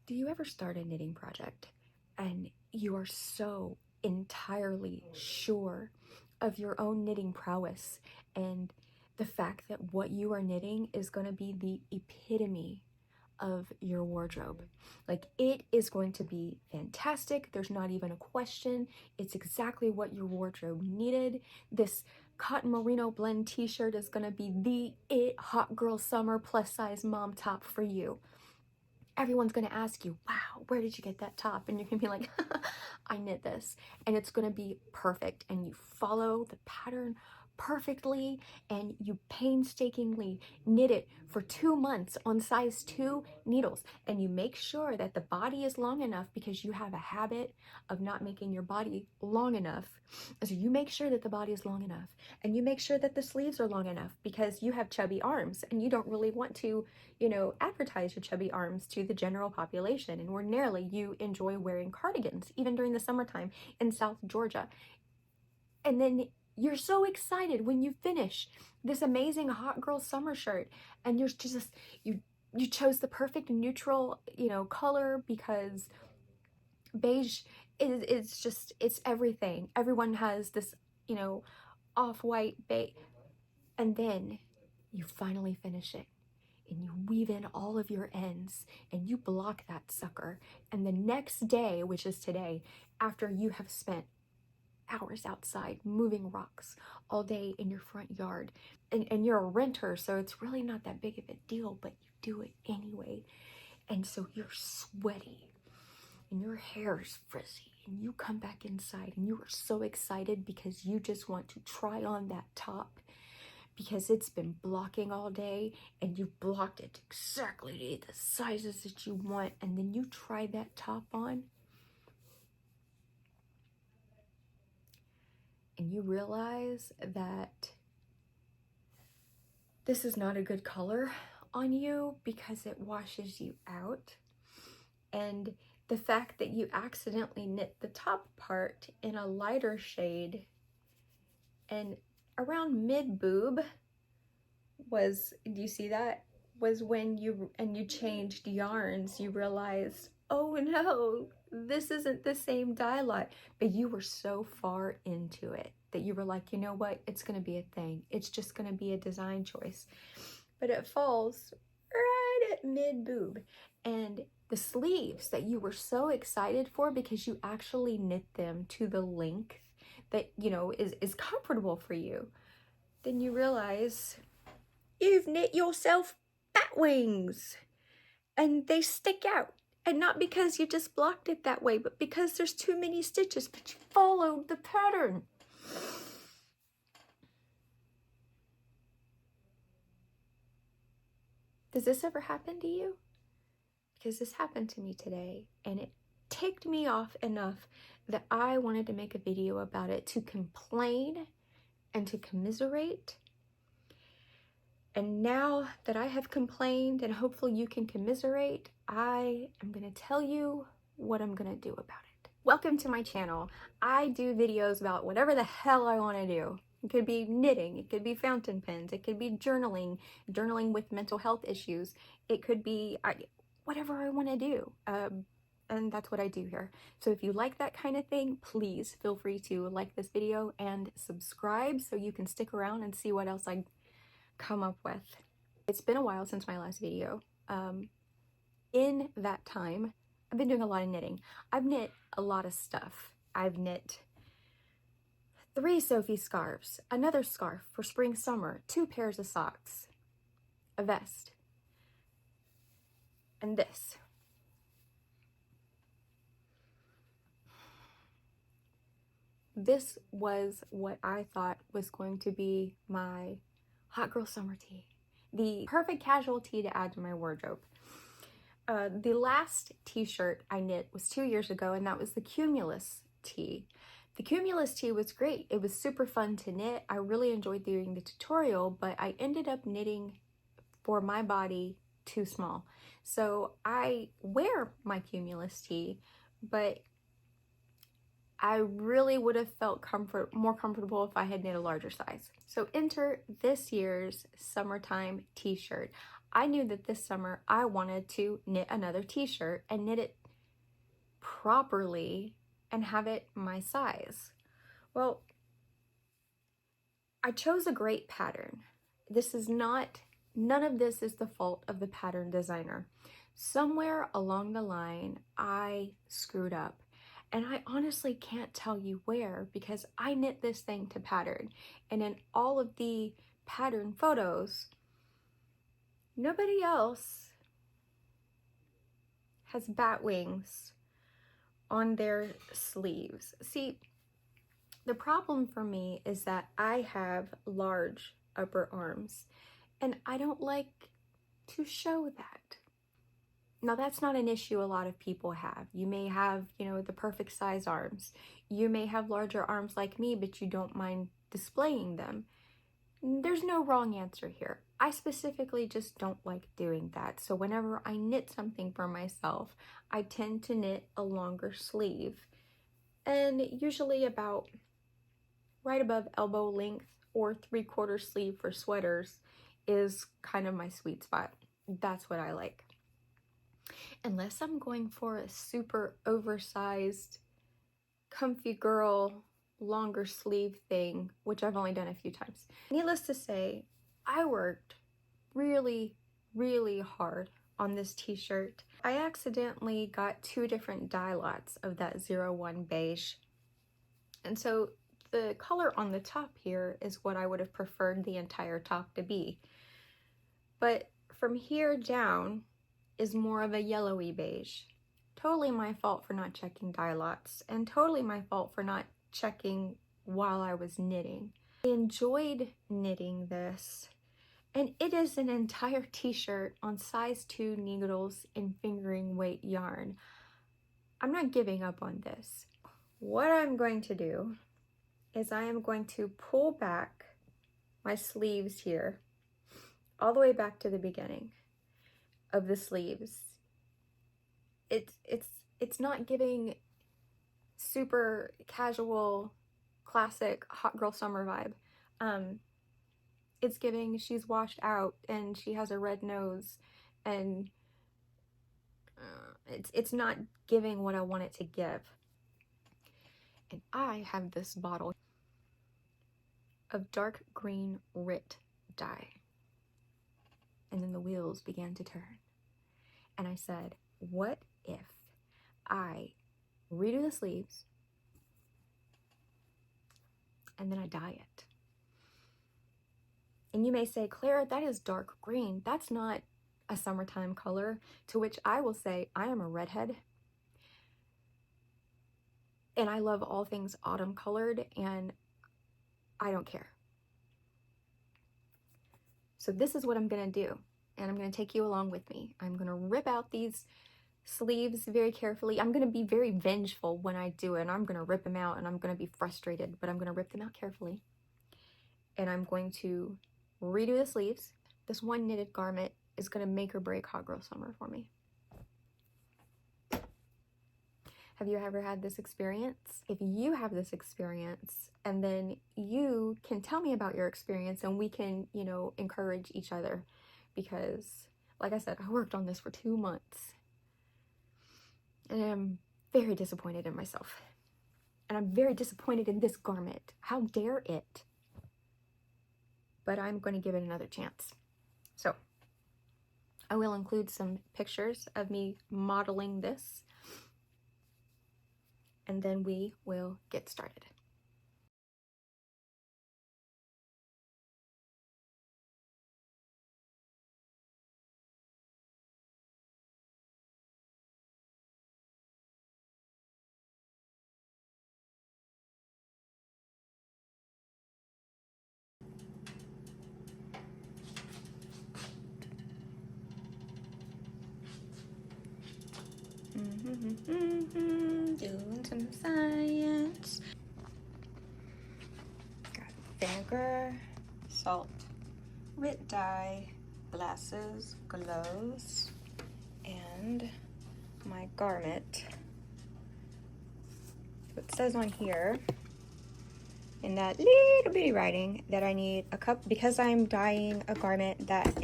Do you ever start a knitting project and you are so entirely sure of your own knitting prowess and the fact that what you are knitting is going to be the epitome of your wardrobe? Like, it is going to be fantastic. There's not even a question. It's exactly what your wardrobe needed. This cotton merino blend t-shirt is going to be the hot girl summer plus size mom top for you. Everyone's going to ask you, wow, where did you get that top? And you're going to be like, I knit this. And it's going to be perfect. And you follow the pattern perfectly and you painstakingly knit it for 2 months on size 2 needles. And you make sure that the body is long enough, because you have a habit of not making your body long enough. So you make sure that the body is long enough, and you make sure that the sleeves are long enough, because you have chubby arms and you don't really want to, advertise your chubby arms to the general population. And ordinarily you enjoy wearing cardigans, even during the summertime in South Georgia. And then you're so excited when you finish this amazing hot girl summer shirt, and you're just, you chose the perfect neutral, color, because beige it's everything. Everyone has this, off-white beige. And then you finally finish it, and you weave in all of your ends, and you block that sucker. And the next day, which is today, after you have spent hours outside moving rocks all day in your front yard, and you're a renter, so it's really not that big of a deal, but you do it anyway. And so you're sweaty and your hair is frizzy, and you come back inside and you are so excited because you just want to try on that top, because it's been blocking all day and you blocked it exactly the sizes that you want. And then you try that top on and you realize that this is not a good color on you because it washes you out. And the fact that you accidentally knit the top part in a lighter shade and around mid boob was, do you see that? Was when you changed yarns, you realized, oh no, this isn't the same dye lot. But you were so far into it that you were like, you know what, it's gonna be a thing. It's just gonna be a design choice. But it falls right at mid boob. And the sleeves that you were so excited for because you actually knit them to the length that, is comfortable for you, then you realize you've knit yourself bat wings and they stick out. And not because you just blocked it that way, but because there's too many stitches, but you followed the pattern. Does this ever happen to you? Because this happened to me today, and it ticked me off enough that I wanted to make a video about it, to complain and to commiserate. And now that I have complained, and hopefully you can commiserate, I am going to tell you what I'm going to do about it. Welcome to my channel. I do videos about whatever the hell I want to do. It could be knitting, it could be fountain pens, it could be journaling with mental health issues. It could be whatever I want to do. And that's what I do here. So if you like that kind of thing, please feel free to like this video and subscribe so you can stick around and see what else I come up with. It's been a while since my last video. In that time, I've been doing a lot of knitting. I've knit a lot of stuff. I've knit 3 Sophie scarves, another scarf for spring summer, 2 pairs of socks, a vest, and this. This was what I thought was going to be my hot girl summer tee, the perfect casual tee to add to my wardrobe. The last t-shirt I knit was 2 years ago, and that was the Cumulus tee. The Cumulus tee was great. It was super fun to knit. I really enjoyed doing the tutorial, but I ended up knitting for my body too small. So I wear my Cumulus tee, but I really would have felt more comfortable if I had knit a larger size. So enter this year's summertime t-shirt. I knew that this summer I wanted to knit another t-shirt and knit it properly and have it my size. Well, I chose a great pattern. None of this is the fault of the pattern designer. Somewhere along the line, I screwed up. And I honestly can't tell you where, because I knit this thing to pattern. And in all of the pattern photos, nobody else has bat wings on their sleeves. See, the problem for me is that I have large upper arms, and I don't like to show that. Now, that's not an issue a lot of people have. You may have, the perfect size arms. You may have larger arms like me, but you don't mind displaying them. There's no wrong answer here. I specifically just don't like doing that. So whenever I knit something for myself, I tend to knit a longer sleeve, and usually about right above elbow length, or 3/4 sleeve for sweaters is kind of my sweet spot. That's what I like. Unless I'm going for a super oversized, comfy girl, longer sleeve thing, which I've only done a few times. Needless to say, I worked really, really hard on this t-shirt. I accidentally got 2 different dye lots of that 01 beige. And so the color on the top here is what I would have preferred the entire top to be. But from here down is more of a yellowy beige. Totally my fault for not checking dye lots, and totally my fault for not checking while I was knitting. I enjoyed knitting this, and it is an entire t-shirt on size 2 needles in fingering weight yarn. I'm not giving up on this. What I'm going to do is I am going to pull back my sleeves here all the way back to the beginning of the sleeves. It's not giving super casual, classic hot girl summer vibe. It's giving she's washed out and she has a red nose, and it's not giving what I want it to give. And I have this bottle of dark green RIT dye. And then the wheels began to turn. And I said, what if I redo the sleeves and then I dye it? And you may say, Claire, that is dark green. That's not a summertime color. To which I will say, I am a redhead. And I love all things autumn colored, and I don't care. So this is what I'm gonna do. And I'm gonna take you along with me. I'm gonna rip out these sleeves very carefully. I'm gonna be very vengeful when I do it, and I'm gonna rip them out, and I'm gonna be frustrated, but I'm gonna rip them out carefully. And I'm going to redo the sleeves. This one knitted garment is gonna make or break hot girl summer for me. Have you ever had this experience? If you have this experience, and then you can tell me about your experience, and we can, encourage each other. Because, like I said, I worked on this for 2 months. And I'm very disappointed in myself. And I'm very disappointed in this garment. How dare it? But I'm going to give it another chance. So, I will include some pictures of me modeling this. And then we will get started. Doing some science. Got vinegar, salt, RIT dye, glasses, gloves, and my garment. So it says on here in that little bitty writing that I need a cup, because I'm dyeing a garment that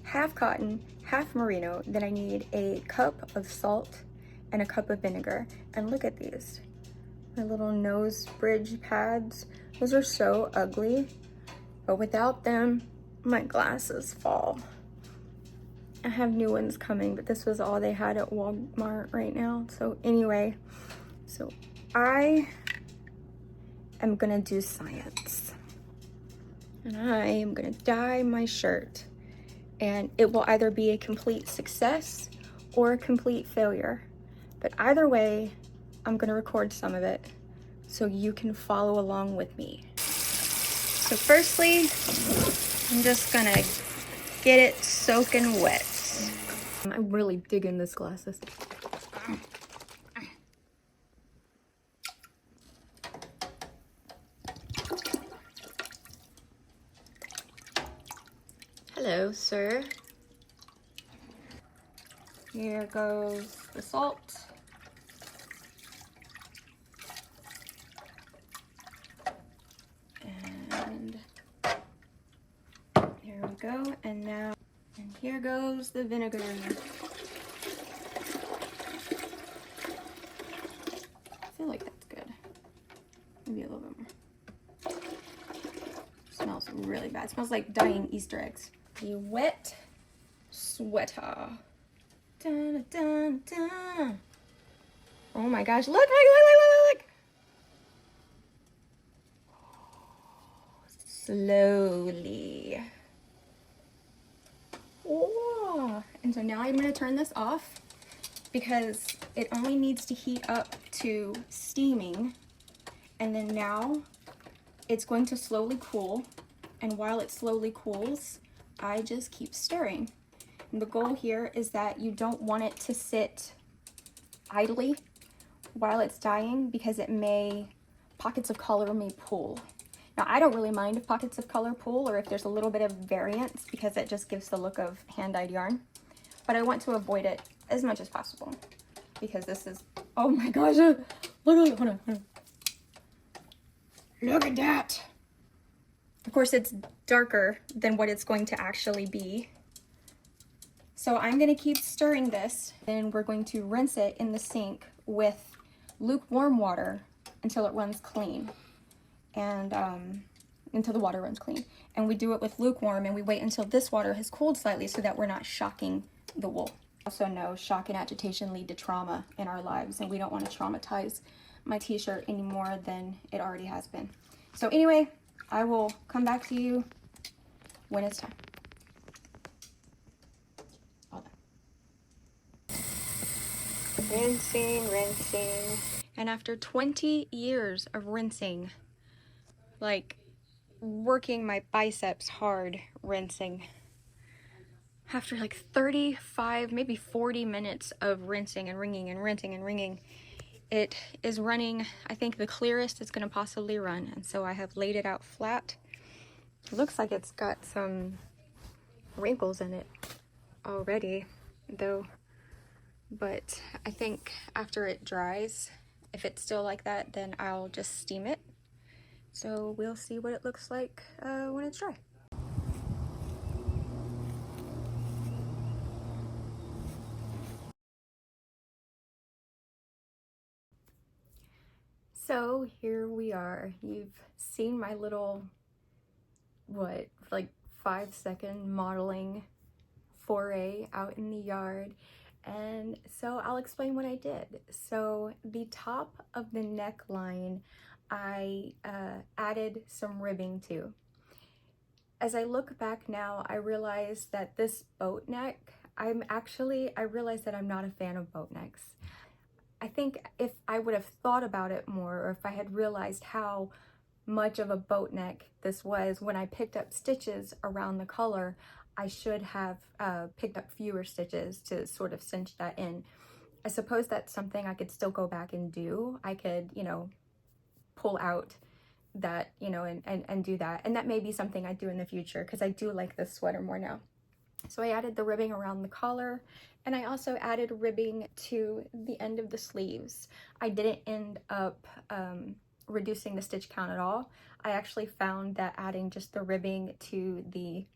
half cotton, half merino. Then I need a cup of salt and a cup of vinegar. And look at these, my little nose bridge pads. Those are so ugly, but without them, my glasses fall. I have new ones coming, but this was all they had at Walmart right now. So anyway, so I am gonna do science. And I am gonna dye my shirt. And it will either be a complete success or a complete failure. But either way, I'm gonna record some of it so you can follow along with me. So firstly, I'm just gonna get it soaking wet. I'm really digging this glasses. Hello, sir. Here goes the salt. And here we go. And now, and here goes the vinegar. I feel like that's good. Maybe a little bit more. Smells really bad. It smells like dying Easter eggs. The wet sweater. Dun, dun, dun. Oh my gosh, look. Slowly. Oh. And so now I'm gonna turn this off because it only needs to heat up to steaming. And then now it's going to slowly cool. And while it slowly cools, I just keep stirring. And the goal here is that you don't want it to sit idly while it's dyeing because pockets of color may pool. Now, I don't really mind if pockets of color pool or if there's a little bit of variance because it just gives the look of hand-dyed yarn. But I want to avoid it as much as possible because this is, oh my gosh, hold on. Look at that. Of course, it's darker than what it's going to actually be. So I'm gonna keep stirring this and we're going to rinse it in the sink with lukewarm water until it runs clean. And until the water runs clean. And we do it with lukewarm and we wait until this water has cooled slightly so that we're not shocking the wool. Also know shock and agitation lead to trauma in our lives and we don't want to traumatize my t-shirt any more than it already has been. So anyway, I will come back to you when it's time. All done. Rinsing. And after 20 years of rinsing, like working my biceps hard rinsing, after like 35, maybe 40 minutes of rinsing and wringing and rinsing and wringing, it is running, I think, the clearest it's going to possibly run. And so I have laid it out flat. It looks like it's got some wrinkles in it already, though. But I think after it dries, if it's still like that, then I'll just steam it. So we'll see what it looks like when it's dry. So here we are. You've seen my little, like 5-second modeling foray out in the yard. And so I'll explain what I did. So the top of the neckline, I added some ribbing to. As I look back now, I realize that this boat neck, I realize that I'm not a fan of boat necks. I think if I would have thought about it more, or if I had realized how much of a boat neck this was when I picked up stitches around the collar, I should have picked up fewer stitches to sort of cinch that in. I suppose that's something I could still go back and do. I could, pull out that, and do that. And that may be something I do in the future because I do like this sweater more now. So I added the ribbing around the collar, and I also added ribbing to the end of the sleeves. I didn't end up reducing the stitch count at all. I actually found that adding just the ribbing to the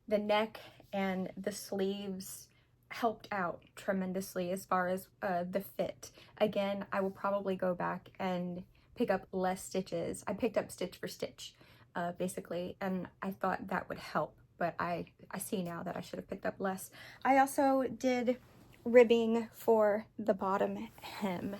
neck and the sleeves helped out tremendously as far as the fit. Again, I will probably go back and pick up less stitches. I picked up stitch for stitch, basically, and I thought that would help, but I see now that I should have picked up less. I also did ribbing for the bottom hem.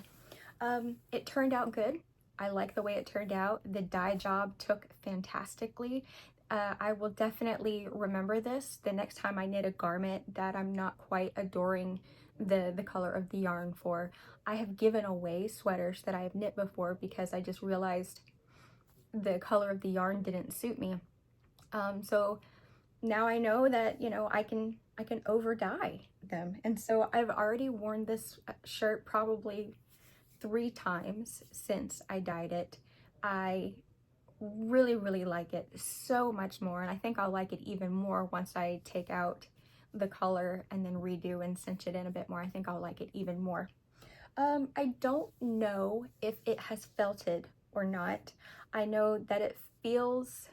It turned out good. I like the way it turned out. The dye job took fantastically. I will definitely remember this the next time I knit a garment that I'm not quite adoring the color of the yarn for. I have given away sweaters that I have knit before because I just realized the color of the yarn didn't suit me. So now I know that, you know, I can over dye them. And so I've already worn this shirt probably 3 times since I dyed it. I really like it so much more, and I think I'll like it even more once I take out the color and then redo and cinch it in a bit more. I think I'll like it even more. I don't know if it has felted or not. I know that it feels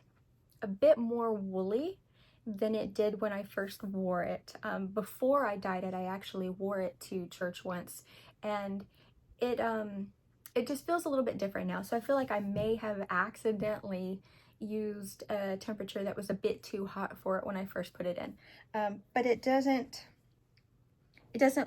a bit more woolly than it did when I first wore it. Before I dyed it, I actually wore it to church once, and it just feels a little bit different now. So I feel like I may have accidentally used a temperature that was a bit too hot for it when I first put it in. But it doesn't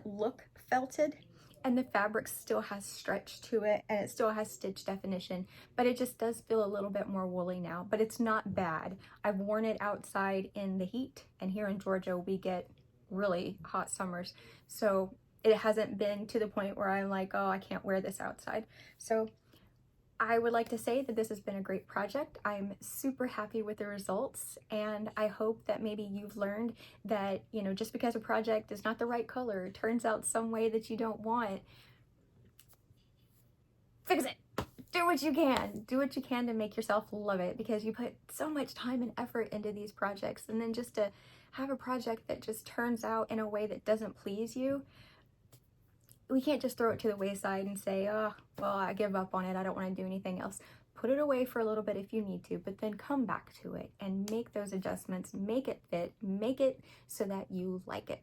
look felted, and the fabric still has stretch to it, and it still has stitch definition, but it just does feel a little bit more woolly now, but it's not bad. I've worn it outside in the heat, and here in Georgia we get really hot summers, so it hasn't been to the point where I'm like, oh, I can't wear this outside. So I would like to say that this has been a great project. I'm super happy with the results, and I hope that maybe you've learned that, you know, just because a project is not the right color, turns out some way that you don't want, fix it. Do what you can. Do what you can to make yourself love it, because you put so much time and effort into these projects, and then just to have a project that just turns out in a way that doesn't please you, we can't just throw it to the wayside and say, oh, well, I give up on it. I don't want to do anything else. Put it away for a little bit if you need to, but then come back to it and make those adjustments, make it fit, make it so that you like it.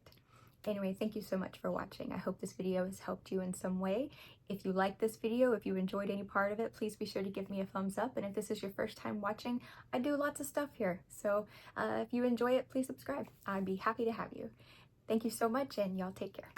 Anyway, thank you so much for watching. I hope this video has helped you in some way. If you liked this video, if you enjoyed any part of it, please be sure to give me a thumbs up. And if this is your first time watching, I do lots of stuff here. So if you enjoy it, please subscribe. I'd be happy to have you. Thank you so much, and y'all take care.